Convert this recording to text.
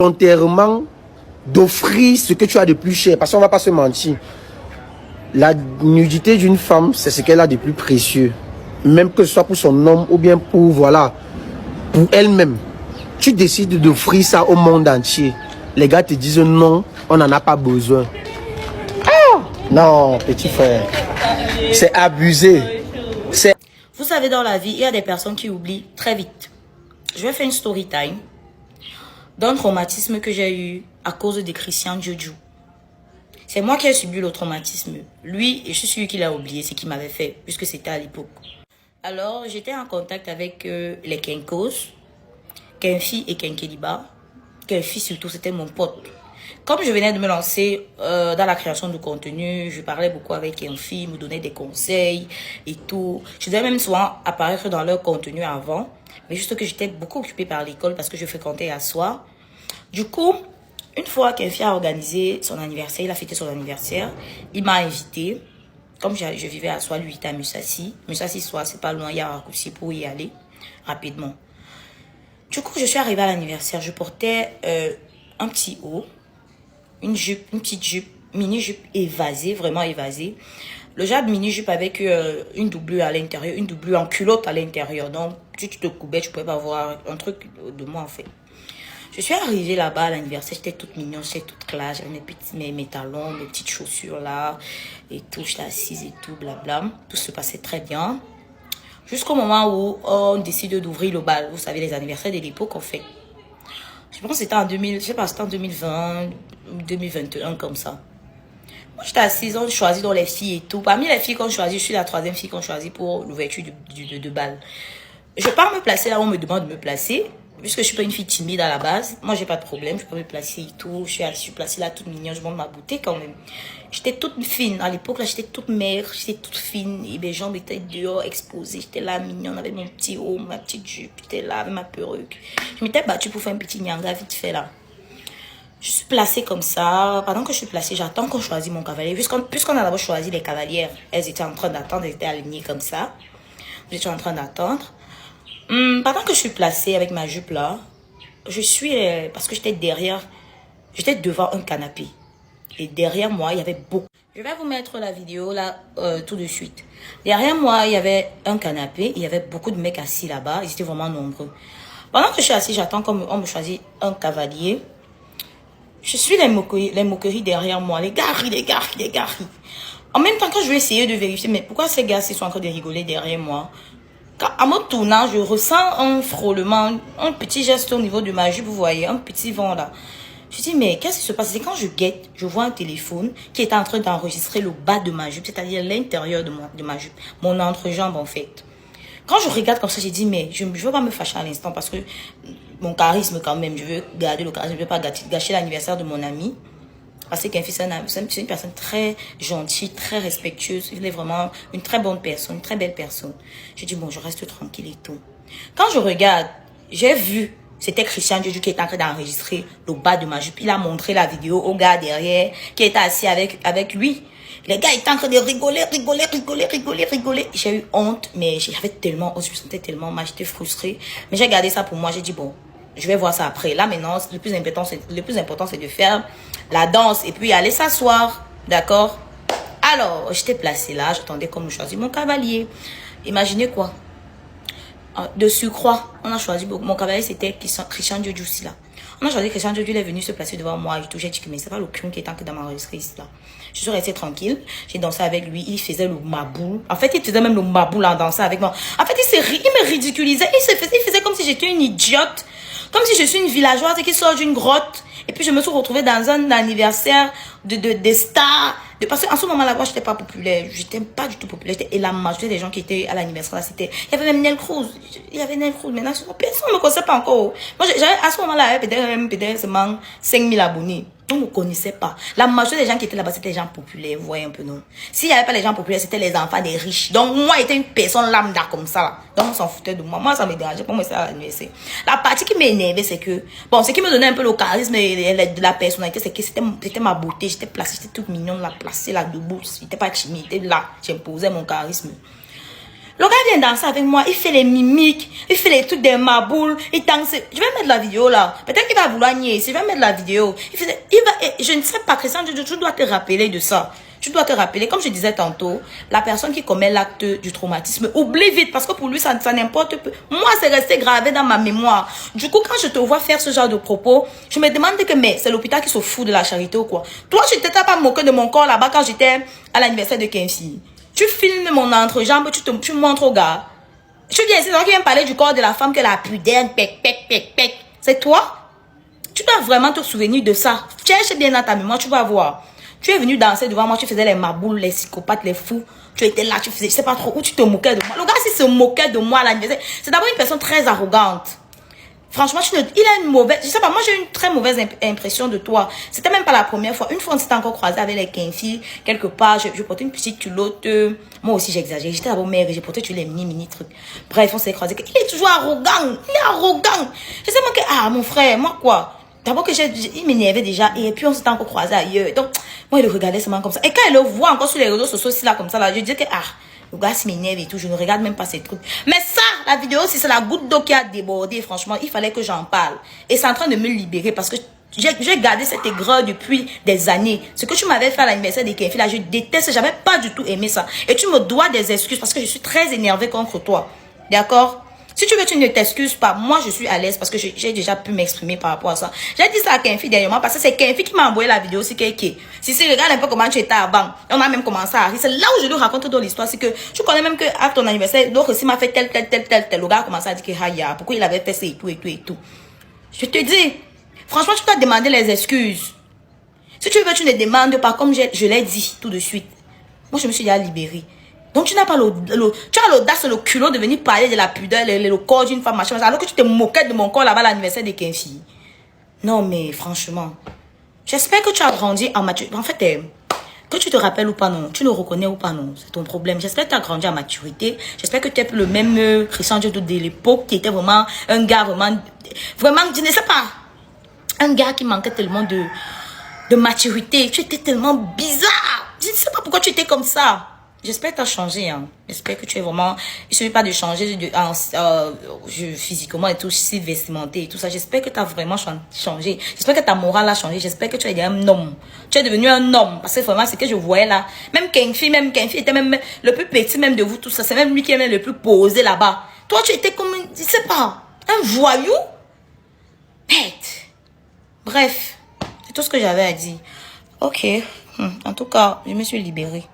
volontairement d'offrir ce que tu as de plus cher. Parce qu'on ne va pas se mentir. La nudité d'une femme, c'est ce qu'elle a de plus précieux. Même que ce soit pour son homme ou bien pour, voilà, pour elle-même. Tu décides d'offrir ça au monde entier. Les gars te disent non, on n'en a pas besoin. Ah! Non, petit frère. C'est abusé. Vous savez, dans la vie, il y a des personnes qui oublient très vite. Je vais faire une story time d'un traumatisme que j'ai eu à cause de Christian Jojo. C'est moi qui ai subi le traumatisme. Lui, et je suis sûre qu'il a oublié ce qu'il m'avait fait, puisque c'était à l'époque. Alors, j'étais en contact avec les Kenkos, Kenfi et Kenkeliba. Kenfi surtout, c'était mon pote. Comme je venais de me lancer dans la création de contenu, je parlais beaucoup avec Kenfi, me donnait des conseils et tout. Je devais même souvent apparaître dans leur contenu avant, mais juste que j'étais beaucoup occupée par l'école parce que je fréquentais à soi. Du coup, une fois Kenfi a organisé son anniversaire, il a fêté son anniversaire, il m'a invité. Comme je vivais à Soie, lui était à Musassi. Musassi, Soie, c'est pas loin, il y a un raccourci pour y aller rapidement. Du coup, je suis arrivée à l'anniversaire. Je portais un petit haut, une jupe, une petite jupe, mini-jupe évasée, vraiment évasée. Le genre de mini-jupe avec une doublure à l'intérieur, une doublure en culotte à l'intérieur. Donc, si tu te couvais, tu pouvais pas voir un truc de moi en fait. Je suis arrivée là-bas à l'anniversaire, j'étais toute mignonne, j'étais toute classe, j'avais mes talons, mes petites chaussures là, et tout, j'étais assise et tout, blabla. Tout se passait très bien. Jusqu'au moment où on décide d'ouvrir le bal. Vous savez, les anniversaires de l'époque, en fait. Je pense que c'était en 2000, je sais pas, c'était en 2020, 2021, comme ça. Moi, j'étais assise, on choisit dans les filles et tout. Parmi les filles qu'on choisit, je suis la troisième fille qu'on choisit pour l'ouverture de bal. Je ne vais pas me placer là où on me demande de me placer. Puisque je suis pas une fille timide à la base, moi j'ai pas de problème, je peux me placer et tout. Je suis placée là toute mignonne, je monte ma beauté quand même. J'étais toute fine, à l'époque là j'étais toute maigre, j'étais toute fine et mes jambes étaient dehors exposées. J'étais là mignonne avec mon petit haut, ma petite jupe, j'étais là avec ma perruque. Je m'étais battue pour faire un petit nyanga vite fait là. Je suis placée comme ça, pendant que je suis placée, j'attends qu'on choisisse mon cavalier. Puisqu'on a d'abord choisi les cavalières, elles étaient en train d'attendre, elles étaient alignées comme ça. J'étais en train d'attendre. Pendant que je suis placée avec ma jupe là, je suis, parce que j'étais devant un canapé. Et derrière moi, il y avait beaucoup. Je vais vous mettre la vidéo là tout de suite. Derrière moi, il y avait un canapé, il y avait beaucoup de mecs assis là-bas, ils étaient vraiment nombreux. Pendant que je suis assise, j'attends qu'on me choisisse un cavalier. Je suis les moqueries derrière moi, les gars rient, les gars rient, les gars rient. En même temps, quand je vais essayer de vérifier, mais pourquoi ces gars-ci sont en train de rigoler derrière moi? À mon tournant, je ressens un frôlement, un petit geste au niveau de ma jupe, vous voyez, un petit vent là. Je dis, mais qu'est-ce qui se passe? C'est quand je guette, je vois un téléphone qui est en train d'enregistrer le bas de ma jupe, c'est-à-dire l'intérieur de ma jupe, mon entrejambe en fait. Quand je regarde comme ça, j'ai dit, mais je ne veux pas me fâcher à l'instant parce que mon charisme quand même, je veux garder le charisme, je ne veux pas gâcher l'anniversaire de mon ami. Parce qu'un fils, c'est une personne très gentille, très respectueuse. Il est vraiment une très bonne personne, une très belle personne. J'ai dit, bon, je reste tranquille et tout. Quand je regarde, j'ai vu, c'était Christian Jojo qui était en train d'enregistrer le bas de ma jupe. Il a montré la vidéo au gars derrière, qui était assis avec lui. Les gars étaient en train de rigoler. J'ai eu honte, mais j'avais tellement honte, je me sentais tellement mal, j'étais frustrée. Mais j'ai gardé ça pour moi, j'ai dit, bon, je vais voir ça après. Là, maintenant, le plus important, c'est de faire la danse et puis aller s'asseoir. D'accord? Alors, j'étais placée là, j'attendais qu'on me choisisse mon cavalier. Imaginez quoi? De surcroît, on a choisi, mon cavalier, c'était Christian Jojo là. On a choisi Christian Jojo, il est venu se placer devant moi et tout. J'ai dit que mais c'est pas le crime qui est en train de m'enregistrer ici là. Je suis restée tranquille. J'ai dansé avec lui. Il faisait le mabou. En fait, il faisait même le mabou là en dansant avec moi. En fait, il me ridiculisait. Il faisait comme si j'étais une idiote. Comme si je suis une villageoise qui sort d'une grotte. Et puis, je me suis retrouvée dans un anniversaire des stars. Parce qu'en ce moment-là, moi, j'étais pas populaire. J'étais pas du tout populaire. Et la majorité des gens qui étaient à l'anniversaire, là, c'était... Il y avait même Nel Cruz. Maintenant, personne ne me connaissait pas encore. Moi, j'avais, à ce moment-là, peut-être seulement 5000 abonnés. On ne me connaissait pas. La majorité des gens qui étaient là-bas, c'était des gens populaires. Vous voyez un peu, non? S'il n'y avait pas les gens populaires, c'était les enfants des riches. Donc, moi, j'étais une personne lambda comme ça, là. Donc, on s'en foutait de moi. Moi, ça me dérangeait pas. Moi, c'était à l'anniversaire. La partie qui m'énervait, c'est que, bon, ce qui me donnait un peu le charisme et de la personnalité, c'est que c'était ma beauté. J'étais placée, j'étais toute mignonne, là, placée là, debout. J'étais pas timide, j'étais là. J'imposais mon charisme. Le gars vient danser avec moi, il fait les mimiques, il fait les trucs des maboules, il danse. Je vais mettre la vidéo là. Peut-être qu'il va vouloir nier. Si je vais mettre la vidéo, je ne sais pas, Christian, tu dois te rappeler de ça. Tu dois te rappeler, comme je disais tantôt, la personne qui commet l'acte du traumatisme, oublie vite, parce que pour lui, ça n'importe peu. Moi, c'est resté gravé dans ma mémoire. Du coup, quand je te vois faire ce genre de propos, je me demande que, mais c'est l'hôpital qui se fout de la charité ou quoi? Toi, je ne t'étais pas moqué de mon corps là-bas quand j'étais à l'anniversaire de Kenfi. Tu filmes mon entrejambe, tu montres au gars. Tu viens ici, c'est toi qui viens parler du corps de la femme que la pudeur, pec. C'est toi? Tu dois vraiment te souvenir de ça. Cherche bien dans ta mémoire, tu vas voir. Tu es venu danser devant moi, tu faisais les maboules, les psychopathes, les fous. Tu étais là, tu faisais, je sais pas trop où tu te moquais de moi. Le gars, s'il se moquait de moi à l'anniversaire, c'est d'abord une personne très arrogante. Franchement, il a une mauvaise, je sais pas, moi j'ai eu une très mauvaise impression de toi. C'était même pas la première fois. Une fois, on s'était encore croisé avec les Kenfi, quelque part, je portais une petite culotte. Moi aussi, j'exagère. J'étais d'abord mère et j'ai porté les mini trucs. Bref, on s'est croisé. Il est toujours arrogant. Il est arrogant. Je sais moi que, mon frère, moi quoi? D'abord que il m'énervait déjà et puis on s'était encore croisé ailleurs. Donc, moi, il le regardait seulement comme ça. Et quand il le voit encore sur les réseaux sociaux, là, comme ça, là, je disais que, le gars s'il m'énerve et tout, je ne regarde même pas ces trucs. Mais ça, la vidéo, si c'est la goutte d'eau qui a débordé, franchement, il fallait que j'en parle. Et c'est en train de me libérer parce que j'ai gardé cette aigreur depuis des années. Ce que tu m'avais fait à l'anniversaire des Kenfi, là, je déteste, j'avais pas du tout aimé ça. Et tu me dois des excuses parce que je suis très énervée contre toi. D'accord? Si tu veux, tu ne t'excuses pas. Moi, je suis à l'aise parce que j'ai déjà pu m'exprimer par rapport à ça. J'ai dit ça à Kenfi dernièrement parce que c'est Kenfi qui m'a envoyé la vidéo. Si regarde un peu comment tu étais avant. On a même commencé à rire. C'est là où je lui raconte dans l'histoire. C'est que tu connais même que à ton anniversaire, l'autre aussi m'a fait tel. Le gars a commencé à dire que pourquoi il avait fait ça et tout. Je te dis, franchement, tu dois demander les excuses. Si tu veux, tu ne demandes pas comme je l'ai dit tout de suite. Moi, je me suis déjà libérée. Donc, tu n'as pas tu as l'audace, le culot de venir parler de la pudeur, le corps d'une femme, machin, alors que tu te moquais de mon corps là-bas à l'anniversaire de Kenfi. Non, mais franchement, j'espère que tu as grandi en maturité. En fait, que tu te rappelles ou pas, non, tu le reconnais ou pas, non, c'est ton problème. J'espère que tu as grandi en maturité. J'espère que tu es plus le même Christian Dieu de l'époque qui était vraiment un gars, vraiment, je ne sais pas, un gars qui manquait tellement de maturité. Tu étais tellement bizarre. Je ne sais pas pourquoi tu étais comme ça. J'espère que tu as changé. Hein. J'espère que tu es vraiment... Il ne suffit pas de changer physiquement et tout, si vestimenté et tout ça. J'espère que tu as vraiment changé. J'espère que ta morale a changé. J'espère que tu es un homme. Tu es devenu un homme. Parce que vraiment, c'est que je voyais là. Même Kenfi était même le plus petit même de vous, tout ça. C'est même lui qui est le plus posé là-bas. Toi, tu étais comme, je ne sais pas, un voyou. Bête. Bref, c'est tout ce que j'avais à dire. Ok. En tout cas, je me suis libérée.